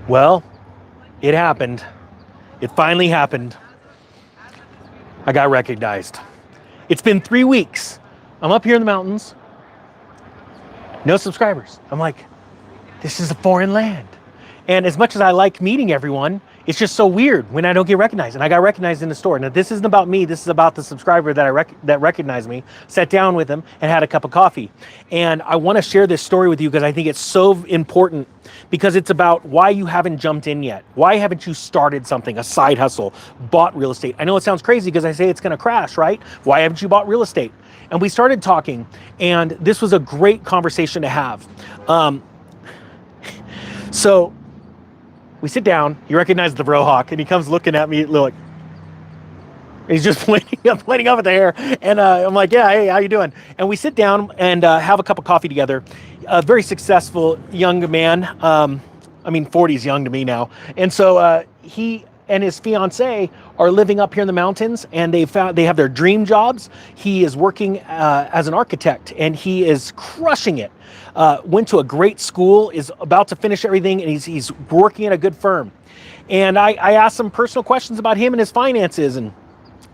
Well, it happened. It finally happened. I got recognized. It's been 3 weeks. I'm up here in the mountains. No subscribers. I'm like, this is a foreign land. And as much as I like meeting everyone, it's just so weird when I don't get recognized. And I got recognized in the store. Now, this isn't about me. This is about the subscriber that recognized me. Sat down with him and had a cup of coffee. And I want to share this story with you because I think it's so important, because it's about why you haven't jumped in yet. Why haven't you started something, a side hustle, bought real estate? I know it sounds crazy because I say it's going to crash, right? Why haven't you bought real estate? And we started talking, and this was a great conversation to have. So we sit down, he recognizes the Brohawk, and he comes looking at me like, he's just pointing up at the hair. And I'm like, yeah, hey, how you doing? And we sit down and have a cup of coffee together. A very successful young man. 40 is young to me now. And so he and his fiance are living up here in the mountains, and they have their dream jobs. He is working as an architect, and he is crushing it. Went to a great school, is about to finish everything, and he's working at a good firm. And I asked some personal questions about him and his finances, and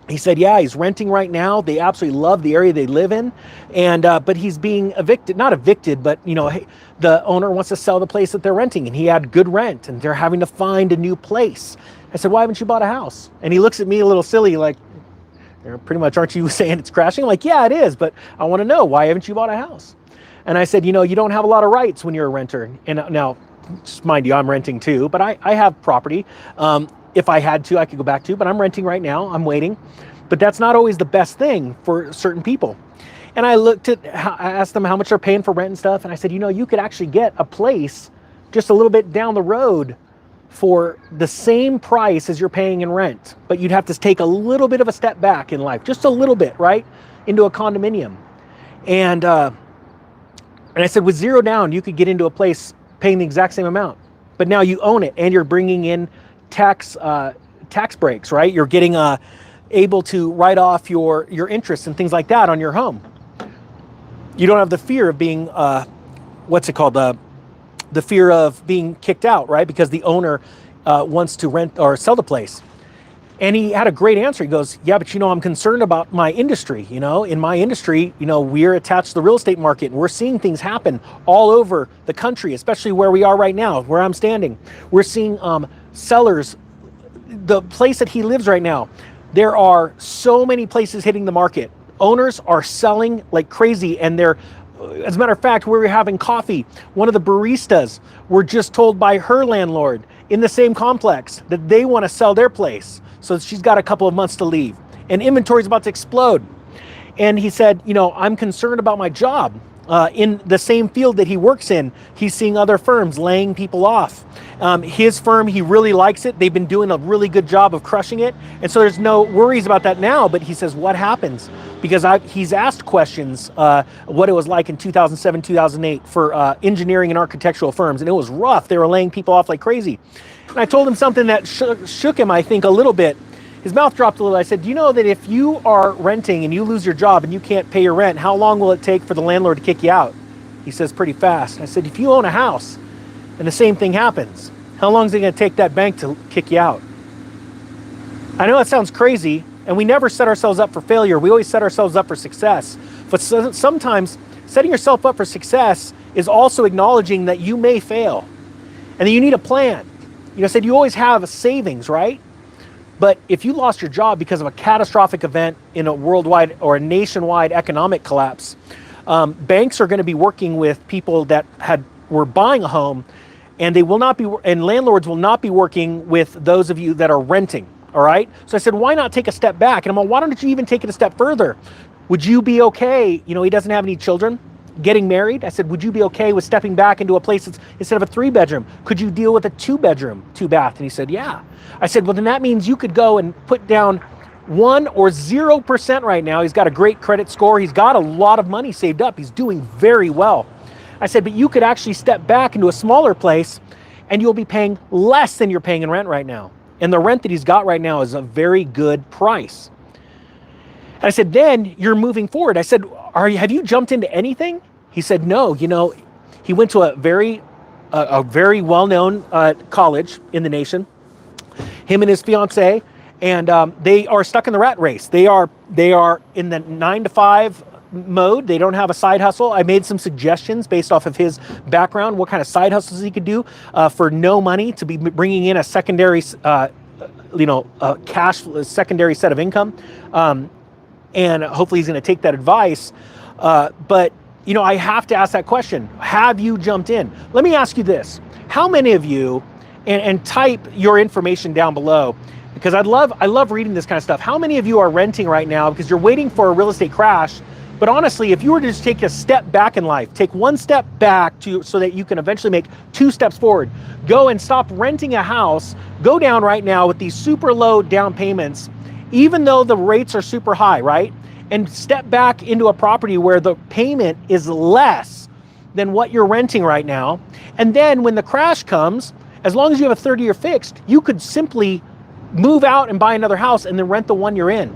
he said, yeah, he's renting right now. They absolutely love the area they live in. And but he's being evicted, not evicted, but hey, the owner wants to sell the place that they're renting, and he had good rent, and they're having to find a new place. I said, why haven't you bought a house? And he looks at me a little silly, like, pretty much, aren't you saying it's crashing? I'm like, yeah, it is, but I want to know, why haven't you bought a house? And I said, you don't have a lot of rights when you're a renter. And now, just mind you, I'm renting too, but I have property. If I had to, I could go back to, but I'm renting right now. I'm waiting. But that's not always the best thing for certain people. And I asked them how much they're paying for rent and stuff. And I said, you could actually get a place just a little bit down the road for the same price as you're paying in rent. But you'd have to take a little bit of a step back in life, just a little bit, right? Into a condominium. And I said, with zero down, you could get into a place paying the exact same amount. But now you own it, and you're bringing in tax breaks, right? You're getting able to write off your interest and things like that on your home. You don't have the fear of being, the fear of being kicked out, right? Because the owner wants to rent or sell the place. And he had a great answer. He goes, yeah, but I'm concerned about my industry. In my industry, we're attached to the real estate market, and we're seeing things happen all over the country, especially where we are right now, where I'm standing. We're seeing sellers, the place that he lives right now, there are so many places hitting the market. Owners are selling like crazy, and as a matter of fact, we were having coffee. One of the baristas were just told by her landlord in the same complex that they want to sell their place. So she's got a couple of months to leave, and inventory is about to explode. And he said, I'm concerned about my job. In the same field that he works in, he's seeing other firms laying people off. His firm, he really likes it. They've been doing a really good job of crushing it. And so there's no worries about that now. But he says, what happens? Because he's asked questions, what it was like in 2007, 2008 for engineering and architectural firms. And it was rough. They were laying people off like crazy. And I told him something that shook him, I think, a little bit. His mouth dropped a little. I said, do you know that if you are renting and you lose your job and you can't pay your rent, how long will it take for the landlord to kick you out? He says, pretty fast. I said, if you own a house and the same thing happens, how long is it going to take that bank to kick you out? I know that sounds crazy, and we never set ourselves up for failure. We always set ourselves up for success. But sometimes setting yourself up for success is also acknowledging that you may fail and that you need a plan. I said you always have a savings, right? But if you lost your job because of a catastrophic event in a worldwide or a nationwide economic collapse, banks are going to be working with people that were buying a home, and landlords will not be working with those of you that are renting. All right. So I said, why not take a step back? And I'm like, why don't you even take it a step further? Would you be okay? He doesn't have any children. Getting married, I said, would you be okay with stepping back into a place that's instead of a 3-bedroom? Could you deal with a 2-bedroom, 2-bath? And he said, yeah. I said, well, then that means you could go and put down 1 or 0% right now. He's got a great credit score. He's got a lot of money saved up. He's doing very well. I said, but you could actually step back into a smaller place, and you'll be paying less than you're paying in rent right now. And the rent that he's got right now is a very good price. And I said, then you're moving forward. I said, have you jumped into anything? He said, no. He went to a very a very well-known college in the nation. Him and his fiance, and they are stuck in the rat race. They are in the 9 to 5 mode. They don't have a side hustle. I made some suggestions based off of his background, what kind of side hustles he could do for no money to be bringing in a secondary, cash secondary set of income, and hopefully he's going to take that advice. But I have to ask that question: have you jumped in? Let me ask you this: how many of you, and type your information down below, because I love reading this kind of stuff. How many of you are renting right now because you're waiting for a real estate crash? But honestly, if you were to just take a step back in life, take one step back so that you can eventually make 2 steps forward, go and stop renting a house, go down right now with these super low down payments, even though the rates are super high, right? And step back into a property where the payment is less than what you're renting right now. And then when the crash comes, as long as you have a 30-year fixed, you could simply move out and buy another house and then rent the one you're in.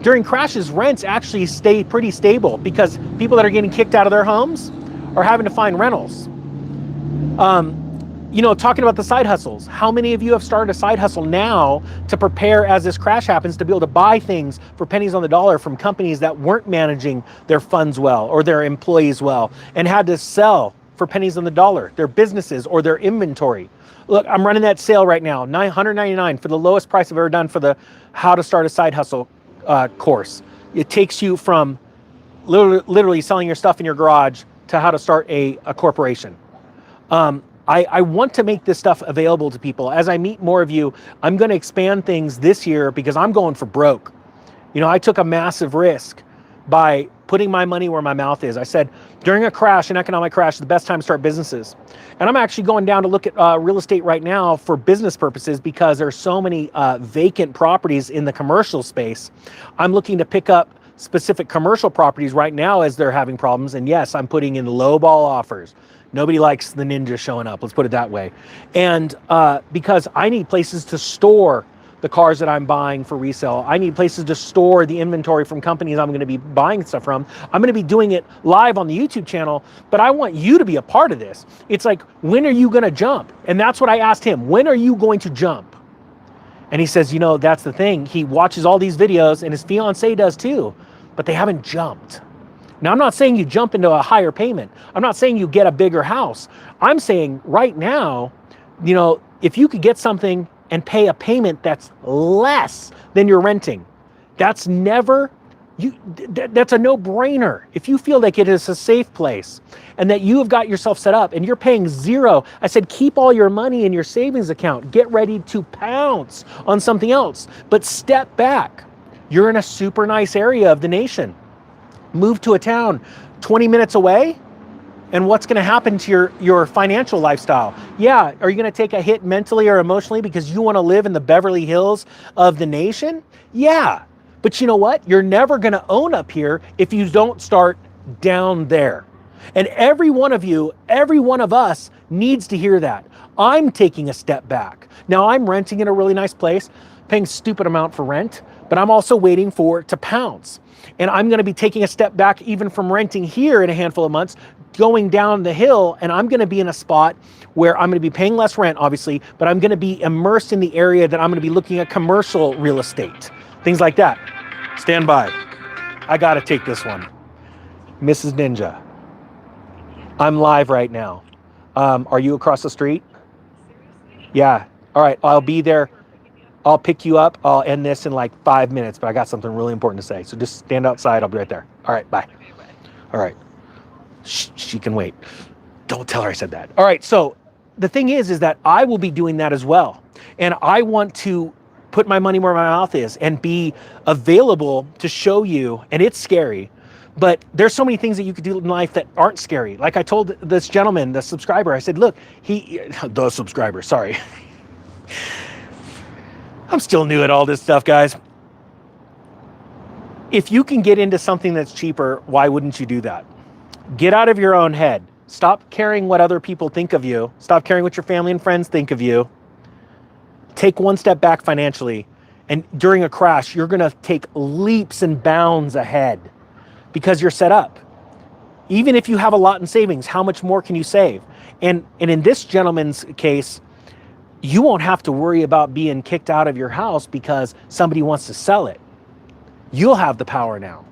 During crashes, rents actually stay pretty stable because people that are getting kicked out of their homes are having to find rentals. Talking about the side hustles, how many of you have started a side hustle now to prepare as this crash happens to be able to buy things for pennies on the dollar from companies that weren't managing their funds well or their employees well and had to sell for pennies on the dollar, their businesses or their inventory? Look, I'm running that sale right now, $999 for the lowest price I've ever done for the How to Start a Side Hustle course. It takes you from literally selling your stuff in your garage to how to start a corporation. I want to make this stuff available to people. As I meet more of you, I'm going to expand things this year because I'm going for broke. I took a massive risk by putting my money where my mouth is. I said, during a crash, an economic crash, the best time to start businesses. And I'm actually going down to look at real estate right now for business purposes because there's so many vacant properties in the commercial space. I'm looking to pick up specific commercial properties right now as they're having problems. And yes, I'm putting in lowball offers. Nobody likes the ninja showing up, let's put it that way. And because I need places to store the cars that I'm buying for resale. I need places to store the inventory from companies I'm going to be buying stuff from. I'm going to be doing it live on the YouTube channel, but I want you to be a part of this. It's like, when are you going to jump? And that's what I asked him. When are you going to jump? And he says, that's the thing. He watches all these videos and his fiance does too, but they haven't jumped. Now, I'm not saying you jump into a higher payment. I'm not saying you get a bigger house. I'm saying right now, if you could get something and pay a payment that's less than you're renting, that's a no-brainer. If you feel like it is a safe place and that you have got yourself set up and you're paying zero, I said, keep all your money in your savings account. Get ready to pounce on something else, but step back. You're in a super nice area of the nation. Move to a town 20 minutes away, and what's going to happen to your financial lifestyle? Yeah, are you going to take a hit mentally or emotionally because you want to live in the Beverly Hills of the nation? Yeah, but you know what? You're never going to own up here if you don't start down there. And every one of you, every one of us needs to hear that. I'm taking a step back. Now I'm renting in a really nice place, paying a stupid amount for rent, but I'm also waiting for it to pounce. And I'm going to be taking a step back even from renting here in a handful of months, going down the hill, and I'm going to be in a spot where I'm going to be paying less rent, obviously, but I'm going to be immersed in the area that I'm going to be looking at commercial real estate, things like that. Stand by. I got to take this one. Mrs. Ninja, I'm live right now. Are you across the street? Yeah. All right. I'll be there. I'll pick you up. I'll end this in like 5 minutes, but I got something really important to say. So just stand outside. I'll be right there. All right. Bye. All right. She can wait. Don't tell her I said that. All right. So the thing is that I will be doing that as well. And I want to put my money where my mouth is and be available to show you. And it's scary, but there's so many things that you could do in life that aren't scary. Like I told this gentleman, the subscriber, I said, look, the subscriber, sorry. I'm still new at all this stuff, guys. If you can get into something that's cheaper, why wouldn't you do that? Get out of your own head. Stop caring what other people think of you. Stop caring what your family and friends think of you. Take one step back financially. And during a crash, you're going to take leaps and bounds ahead because you're set up. Even if you have a lot in savings, how much more can you save? And in this gentleman's case, you won't have to worry about being kicked out of your house because somebody wants to sell it. You'll have the power now.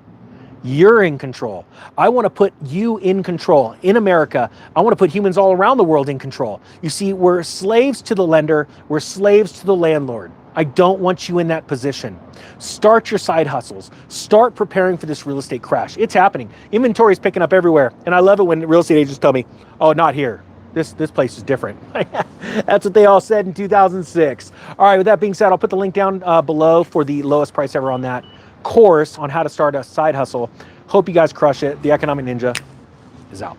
You're in control. I want to put you in control. In America, I want to put humans all around the world in control. You see, we're slaves to the lender. We're slaves to the landlord. I don't want you in that position. Start your side hustles. Start preparing for this real estate crash. It's happening. Inventory is picking up everywhere. And I love it when real estate agents tell me, oh, not here. This place is different. That's what they all said in 2006. All right, with that being said, I'll put the link down below for the lowest price ever on that course on how to start a side hustle. Hope you guys crush it. The Economic Ninja is out.